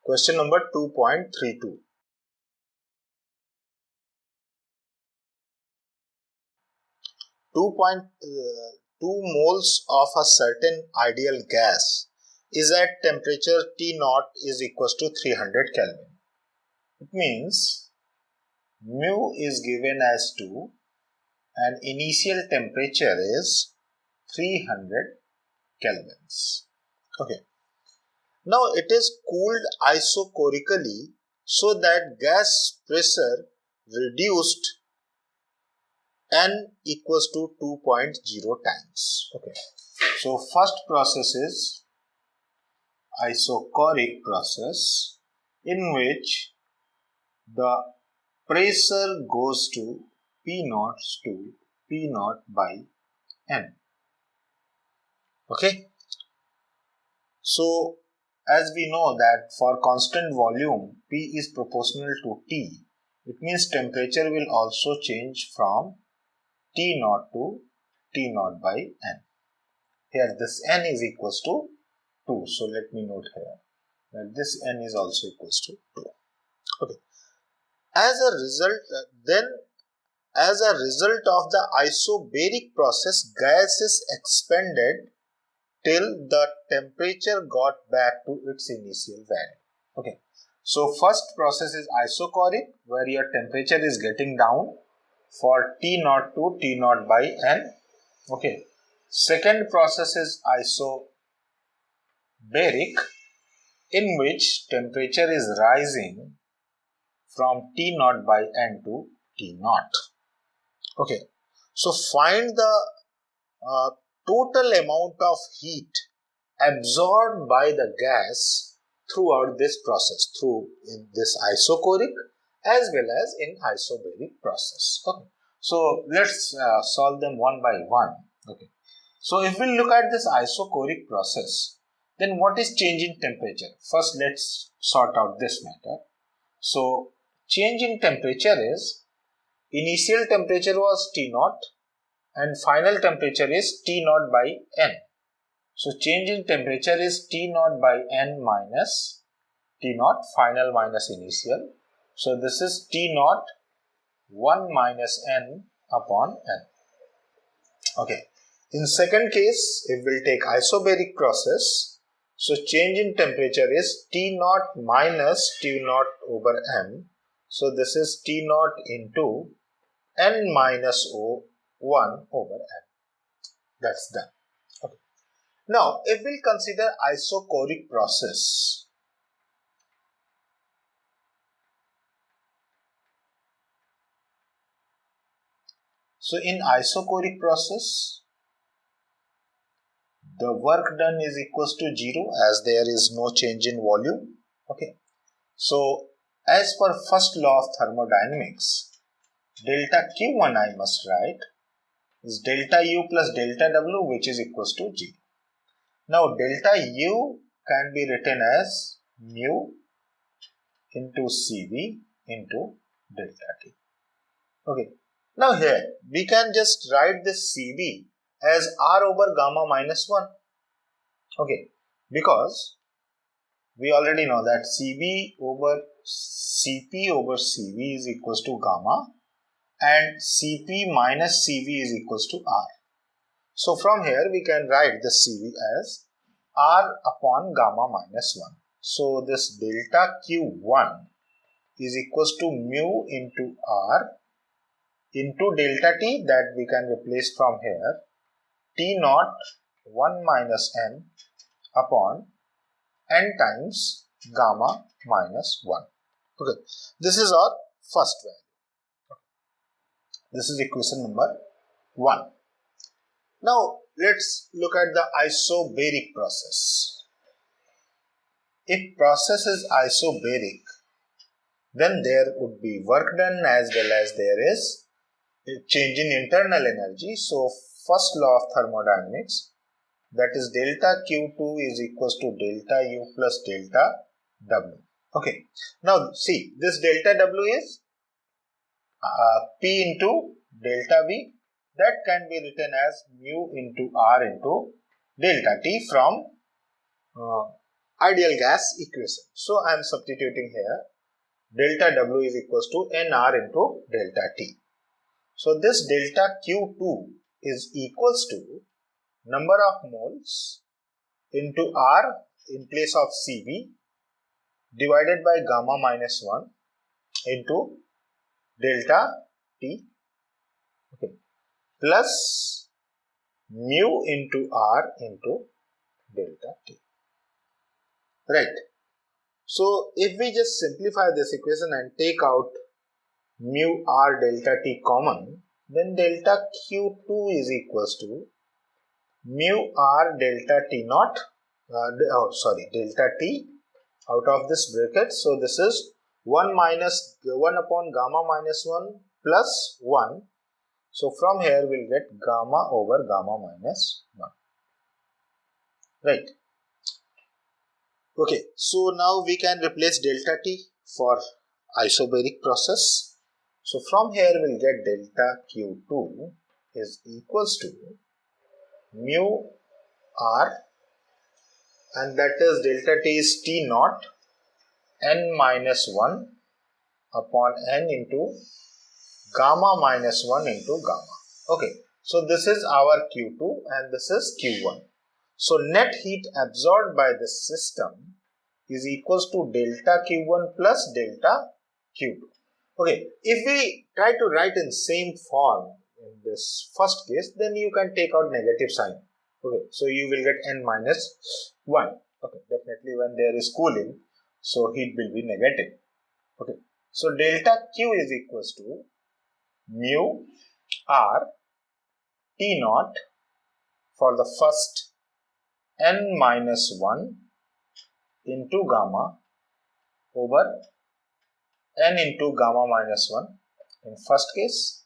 Question number 2.32. 2 moles of a certain ideal gas is at temperature T0 is equals to 300 Kelvin. It means mu is given as 2 and initial temperature is 300 kelvins. Okay. Now it is cooled isochorically so that gas pressure reduced N equals to 2.0 times. Okay. So first process is isochoric process, in which the pressure goes to P0 to P0 by N. Okay. So as we know that for constant volume P is proportional to T, it means temperature will also change from T0 to T0 by N. Here this N is equals to 2. So let me note here that this N is also equals to 2. Okay. As a result of the isobaric process, gas is expanded till the temperature got back to its initial value. Okay. So first process is isochoric, where your temperature is getting down for T0 to T0 by N. Okay. Second process is isobaric, in which temperature is rising from T0 by N to T0. Okay. So find the total amount of heat absorbed by the gas throughout this process, through in this isochoric as well as in isobaric process. Okay. So let's solve them one by one. Okay. So if we look at this isochoric process, then what is change in temperature? First let's sort out this matter. So change in temperature is initial temperature was T0 and final temperature is T0 by N. So change in temperature is T0 by N minus T0, final minus initial. So this is T0 1 minus N upon N. Okay. In second case, if we'll take isobaric process, so change in temperature is T0 minus T0 over M. So this is T0 into N minus 1 over N. That's done. Okay. Now, if we'll consider isochoric process, so in isochoric process, the work done is equals to 0 as there is no change in volume. Okay. So as per first law of thermodynamics, delta Q1 I must write is delta U plus delta W, which is equals to 0. Now delta U can be written as mu into CV into delta T. Okay. Now here we can just write this CV as R over gamma minus 1. Okay. Because we already know that CP over CV is equals to gamma and CP minus CV is equals to R. So from here we can write the CV as R upon gamma minus 1. So this delta Q1 is equals to mu into R into delta T, that we can replace from here T0 1 minus N upon N times gamma minus 1. Okay, this is our first value. This is equation number 1. Now let's look at the isobaric process. If process is isobaric, then there would be work done as well as there is a change in internal energy. So first law of thermodynamics, that is delta Q2 is equals to delta U plus delta W. Okay. Now see, this delta W is P into delta V. That can be written as mu into R into delta T from ideal gas equation. So I am substituting here delta W is equals to NR into delta T. So this delta Q2 is equals to number of moles into R in place of Cv divided by gamma minus 1 into delta T, okay, plus mu into R into delta T. Right. So if we just simplify this equation and take out mu R delta T common, then delta Q2 is equals to mu R delta T naught, delta T out of this bracket. So this is 1 upon gamma minus 1 plus 1. So from here we'll get gamma over gamma minus 1. Right. Okay, so now we can replace delta T for isobaric process. So from here we'll get delta Q2 is equals to mu R, and that is delta T is T naught n minus 1 upon n into gamma minus 1 into gamma. Okay, so this is our Q2 and this is Q1. So net heat absorbed by this system is equals to delta Q1 plus delta Q2. Okay, if we try to write in same form in this first case, then you can take out negative sign. Okay, so you will get n minus 1. Okay, definitely when there is cooling, so heat will be negative. Okay, so delta Q is equals to mu R T naught for the first n minus 1 into gamma over n into gamma minus 1 in first case.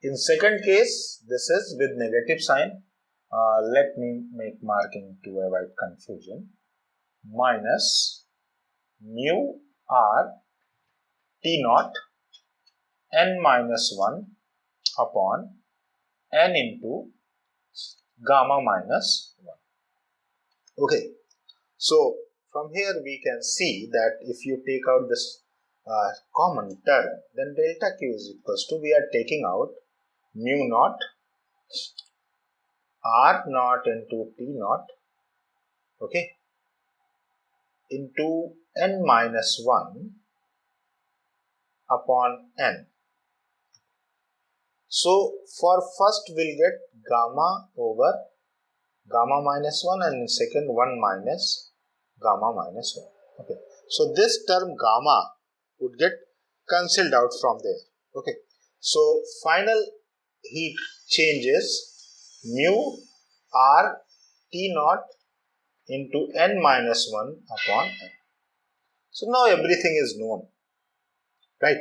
In second case, this is with negative sign. Let me make marking to avoid confusion. Minus mu R T naught n minus 1 upon n into gamma minus 1. Okay, so from here we can see that if you take out this common term, then delta Q is equals to, we are taking out mu naught R naught into T naught, okay, into n minus 1 upon n. So for first we'll get gamma over gamma minus 1 and in second 1 minus gamma minus 1. Okay, so this term gamma would get cancelled out from there. Okay, so final heat changes mu R T naught into n minus 1 upon n. So now everything is known, right?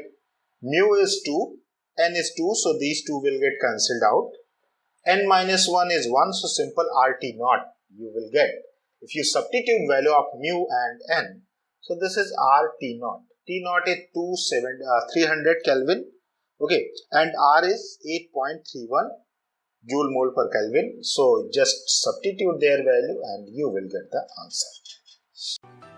Mu is 2, n is 2, so these two will get cancelled out. N minus 1 is 1, so simple RT naught you will get. If you substitute value of mu and n, so this is RT naught. T naught is 300 Kelvin, okay, and R is 8.31 joule mole per Kelvin. So just substitute their value and you will get the answer.